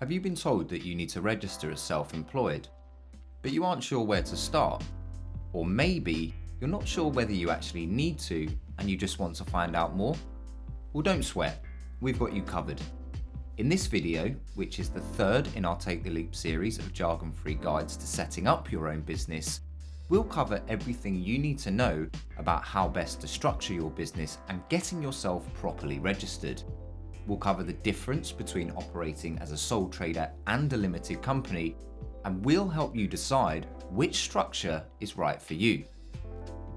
Have you been told that you need to register as self-employed, but you aren't sure where to start? Or maybe you're not sure whether you actually need to and you just want to find out more? Well, don't sweat, we've got you covered. In this video, which is the third in our Take the Leap series of jargon-free guides to setting up your own business, we'll cover everything you need to know about how best to structure your business and getting yourself properly registered. We'll cover the difference between operating as a sole trader and a limited company, and we'll help you decide which structure is right for you.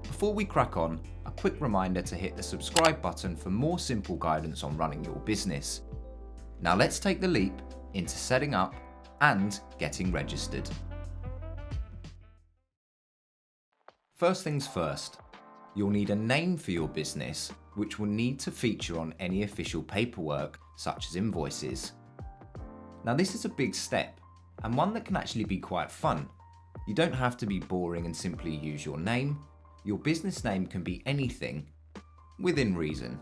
Before we crack on, a quick reminder to hit the subscribe button for more simple guidance on running your business. Now let's take the leap into setting up and getting registered. First things first, you'll need a name for your business, which will need to feature on any official paperwork, such as invoices. Now this is a big step, and one that can actually be quite fun. You don't have to be boring and simply use your name. Your business name can be anything, within reason.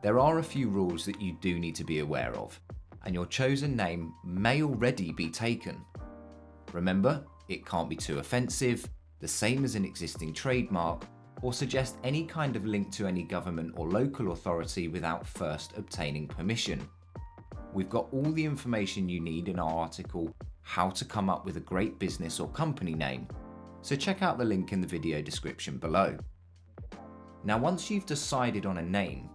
There are a few rules that you do need to be aware of, and your chosen name may already be taken. Remember, it can't be too offensive, the same as an existing trademark, or suggest any kind of link to any government or local authority without first obtaining permission. We've got all the information you need in our article, How to Come Up with a Great Business or Company Name, so check out the link in the video description below. Now once you've decided on a name,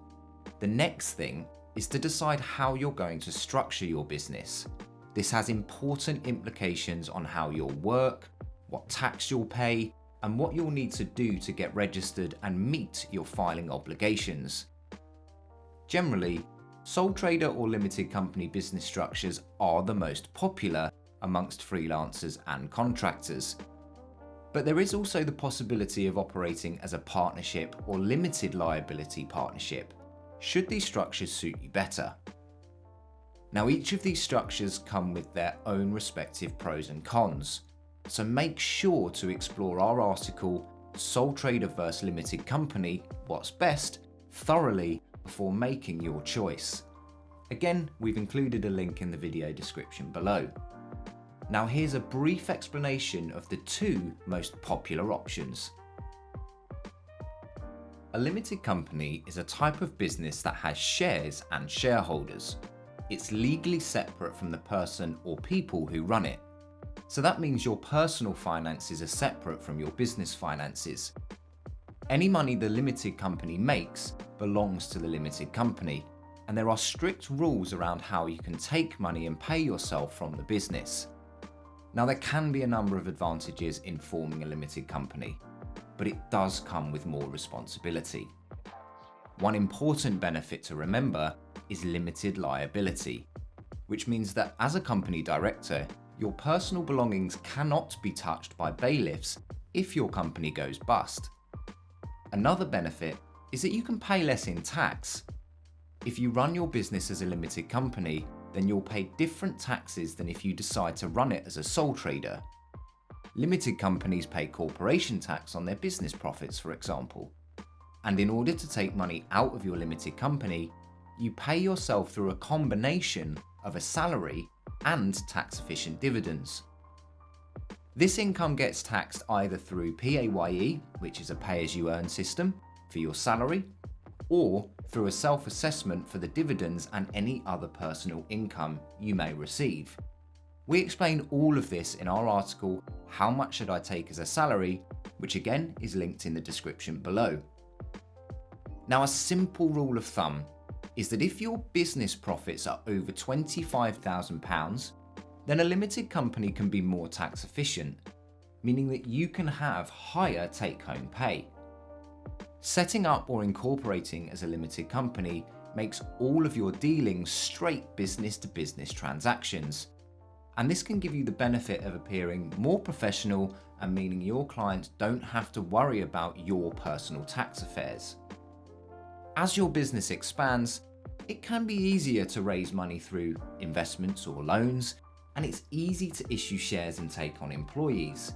the next thing is to decide how you're going to structure your business. This has important implications on how you'll work, what tax you'll pay, and what you'll need to do to get registered and meet your filing obligations. Generally, sole trader or limited company business structures are the most popular amongst freelancers and contractors. But there is also the possibility of operating as a partnership or limited liability partnership, should these structures suit you better. Now each of these structures come with their own respective pros and cons, so make sure to explore our article, Sole Trader vs Limited Company, What's Best, thoroughly before making your choice. Again, we've included a link in the video description below. Now here's a brief explanation of the two most popular options. A limited company is a type of business that has shares and shareholders. It's legally separate from the person or people who run it. So that means your personal finances are separate from your business finances. Any money the limited company makes belongs to the limited company, and there are strict rules around how you can take money and pay yourself from the business. Now there can be a number of advantages in forming a limited company, but it does come with more responsibility. One important benefit to remember is limited liability, which means that as a company director, your personal belongings cannot be touched by bailiffs if your company goes bust. Another benefit is that you can pay less in tax. If you run your business as a limited company, then you'll pay different taxes than if you decide to run it as a sole trader. Limited companies pay corporation tax on their business profits, for example. And in order to take money out of your limited company, you pay yourself through a combination of a salary and tax-efficient dividends. This income gets taxed either through PAYE, which is a pay-as-you-earn system, for your salary, or through a self-assessment for the dividends and any other personal income you may receive. We explain all of this in our article, How Much Should I Take as a Salary?, which again is linked in the description below. Now a simple rule of thumb is that if your business profits are over £25,000, then a limited company can be more tax efficient, meaning that you can have higher take-home pay. Setting up or incorporating as a limited company makes all of your dealings straight business-to-business transactions. And this can give you the benefit of appearing more professional and meaning your clients don't have to worry about your personal tax affairs. As your business expands, it can be easier to raise money through investments or loans, and it's easy to issue shares and take on employees.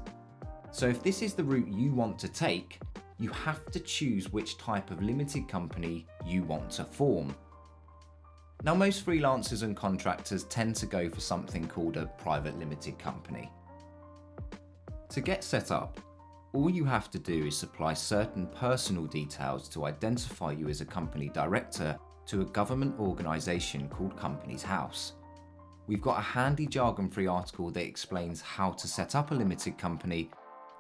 So if this is the route you want to take, you have to choose which type of limited company you want to form. Now, most freelancers and contractors tend to go for something called a private limited company. To get set up, all you have to do is supply certain personal details to identify you as a company director to a government organisation called Companies House. We've got a handy jargon-free article that explains how to set up a limited company,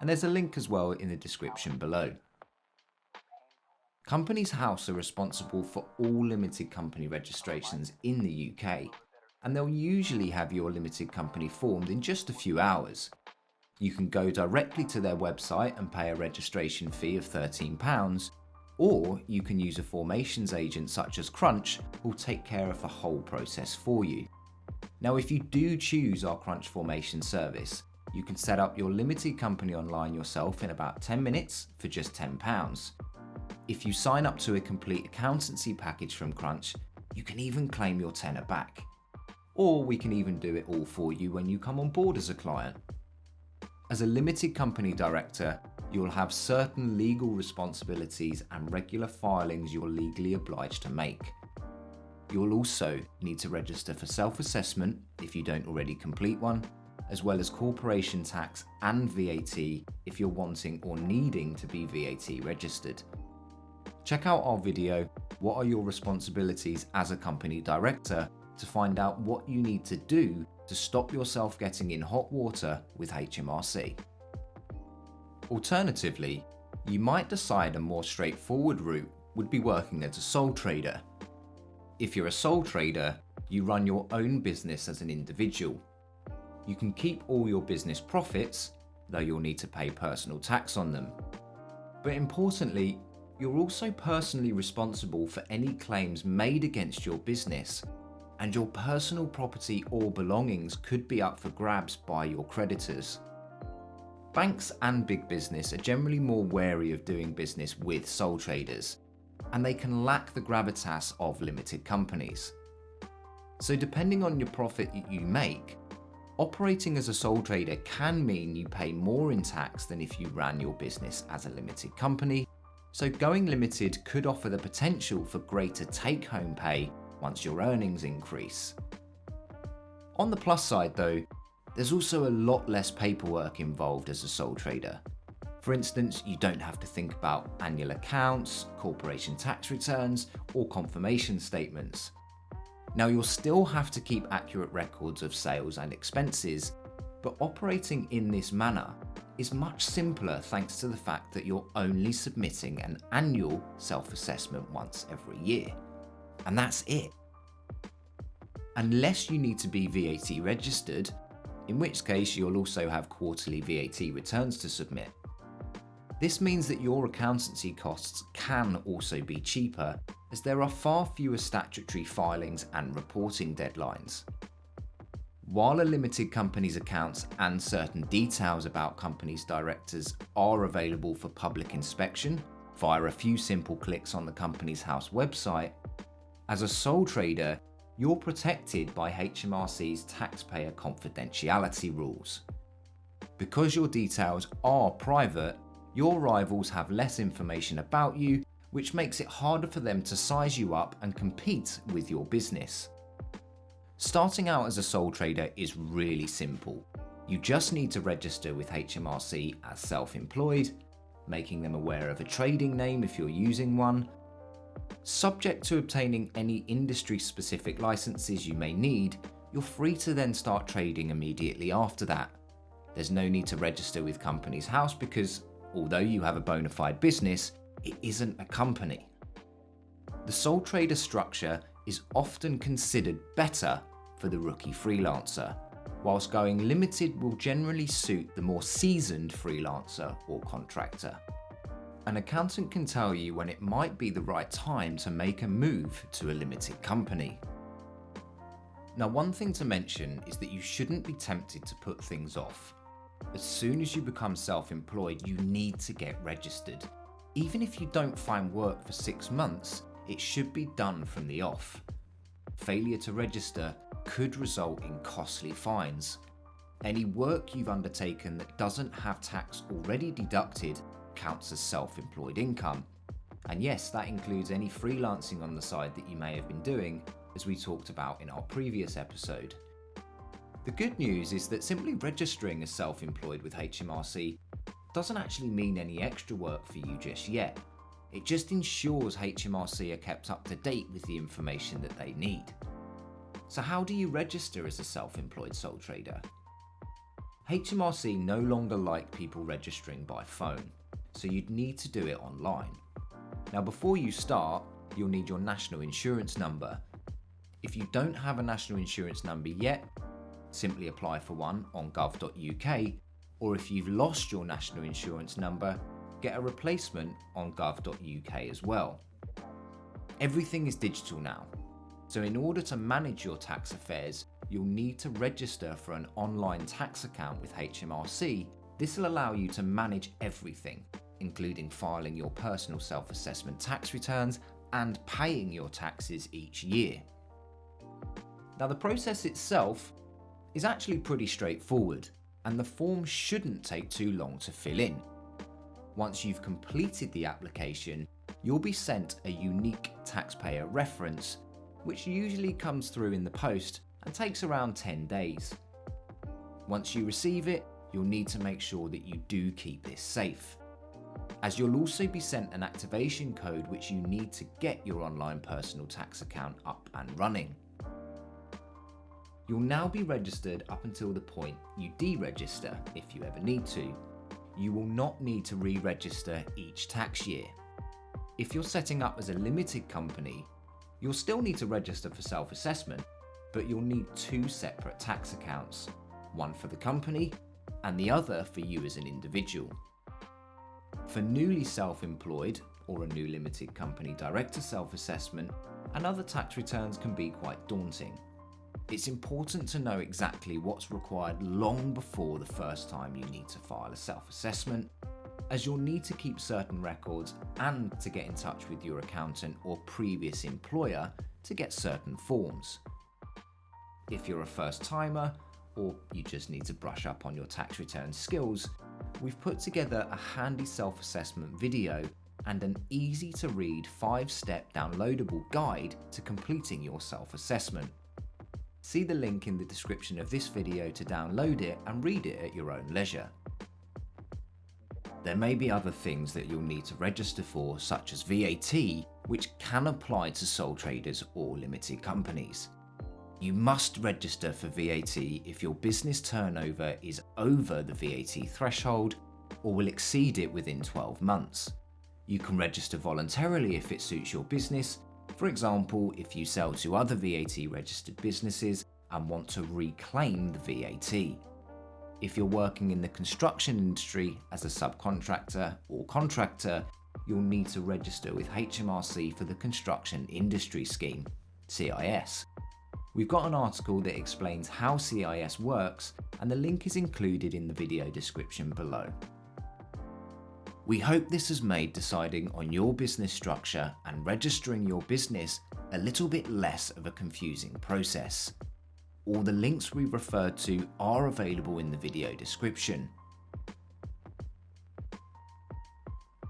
and there's a link as well in the description below. Companies House are responsible for all limited company registrations in the UK, and they'll usually have your limited company formed in just a few hours. You can go directly to their website and pay a registration fee of £13, or you can use a formations agent such as Crunch who'll take care of the whole process for you. Now, if you do choose our Crunch formation service, you can set up your limited company online yourself in about 10 minutes for just £10. If you sign up to a complete accountancy package from Crunch, you can even claim your tenner back. Or we can even do it all for you when you come on board as a client. As a limited company director, you'll have certain legal responsibilities and regular filings you're legally obliged to make. You'll also need to register for self-assessment if you don't already complete one, as well as corporation tax and VAT if you're wanting or needing to be VAT registered. Check out our video, What are your responsibilities as a company director, to find out what you need to do to stop yourself getting in hot water with Hmrc. Alternatively, you might decide a more straightforward route would be working as a sole trader. If you're a sole trader, you run your own business as an individual. You can keep all your business profits, though you'll need to pay personal tax on them. But importantly, you're also personally responsible for any claims made against your business, and your personal property or belongings could be up for grabs by your creditors. Banks and big business are generally more wary of doing business with sole traders, and they can lack the gravitas of limited companies. So depending on your profit that you make, operating as a sole trader can mean you pay more in tax than if you ran your business as a limited company, so going limited could offer the potential for greater take-home pay once your earnings increase. On the plus side though, there's also a lot less paperwork involved as a sole trader. For instance, you don't have to think about annual accounts, corporation tax returns, or confirmation statements. Now, you'll still have to keep accurate records of sales and expenses, but operating in this manner is much simpler thanks to the fact that you're only submitting an annual self-assessment once every year. And that's it. Unless you need to be VAT registered, in which case you'll also have quarterly VAT returns to submit. This means that your accountancy costs can also be cheaper, as there are far fewer statutory filings and reporting deadlines. While a limited company's accounts and certain details about companies' directors are available for public inspection via a few simple clicks on the Companies House website, as a sole trader, you're protected by Hmrc's taxpayer confidentiality rules. Because your details are private, your rivals have less information about you, which makes it harder for them to size you up and compete with your business. Starting out as a sole trader is really simple. You just need to register with Hmrc as self-employed, making them aware of a trading name if you're using one. Subject to obtaining any industry-specific licenses you may need, you're free to then start trading immediately after that. There's no need to register with Companies House because, although you have a bona fide business, it isn't a company. The sole trader structure is often considered better for the rookie freelancer, whilst going limited will generally suit the more seasoned freelancer or contractor. An accountant can tell you when it might be the right time to make a move to a limited company. Now, one thing to mention is that you shouldn't be tempted to put things off. As soon as you become self-employed, you need to get registered. Even if you don't find work for 6 months, it should be done from the off. Failure to register could result in costly fines. Any work you've undertaken that doesn't have tax already deducted counts as self-employed income. And yes, that includes any freelancing on the side that you may have been doing, as we talked about in our previous episode. The good news is that simply registering as self-employed with Hmrc doesn't actually mean any extra work for you just yet. It just ensures Hmrc are kept up to date with the information that they need. So how do you register as a self-employed sole trader? Hmrc no longer like people registering by phone, so you'd need to do it online. Now before you start, you'll need your national insurance number. If you don't have a national insurance number yet, simply apply for one on gov.uk, or if you've lost your national insurance number, get a replacement on gov.uk as well. Everything is digital now, so in order to manage your tax affairs, you'll need to register for an online tax account with Hmrc. This will allow you to manage everything, including filing your personal self-assessment tax returns and paying your taxes each year. Now the process itself is actually pretty straightforward, and the form shouldn't take too long to fill in. Once you've completed the application, you'll be sent a unique taxpayer reference, which usually comes through in the post and takes around 10 days. Once you receive it, you'll need to make sure that you do keep this safe, as you'll also be sent an activation code which you need to get your online personal tax account up and running. You'll now be registered up until the point you deregister if you ever need to. You will not need to re-register each tax year. If you're setting up as a limited company, you'll still need to register for self-assessment, but you'll need two separate tax accounts, one for the company and the other for you as an individual. For newly self-employed or a new limited company director self-assessment, and other tax returns can be quite daunting. It's important to know exactly what's required long before the first time you need to file a self-assessment, as you'll need to keep certain records and to get in touch with your accountant or previous employer to get certain forms. If you're a first timer, or you just need to brush up on your tax return skills, we've put together a handy self-assessment video and an easy to read 5-step downloadable guide to completing your self-assessment. See the link in the description of this video to download it and read it at your own leisure. There may be other things that you'll need to register for, such as VAT, which can apply to sole traders or limited companies. You must register for VAT if your business turnover is over the VAT threshold or will exceed it within 12 months. You can register voluntarily if it suits your business. For example, if you sell to other VAT registered businesses and want to reclaim the VAT. If you're working in the construction industry as a subcontractor or contractor, you'll need to register with Hmrc for the Construction Industry Scheme, CIS. We've got an article that explains how CIS works, and the link is included in the video description below. We hope this has made deciding on your business structure and registering your business a little bit less of a confusing process. All the links we referred to are available in the video description.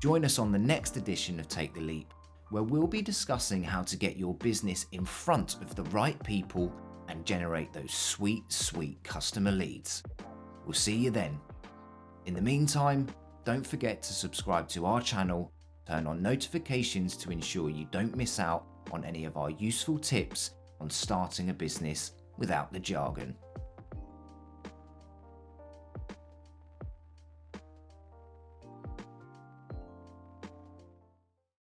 Join us on the next edition of Take the Leap, where we'll be discussing how to get your business in front of the right people and generate those sweet, sweet customer leads. We'll see you then. In the meantime, don't forget to subscribe to our channel, turn on notifications to ensure you don't miss out on any of our useful tips on starting a business without the jargon.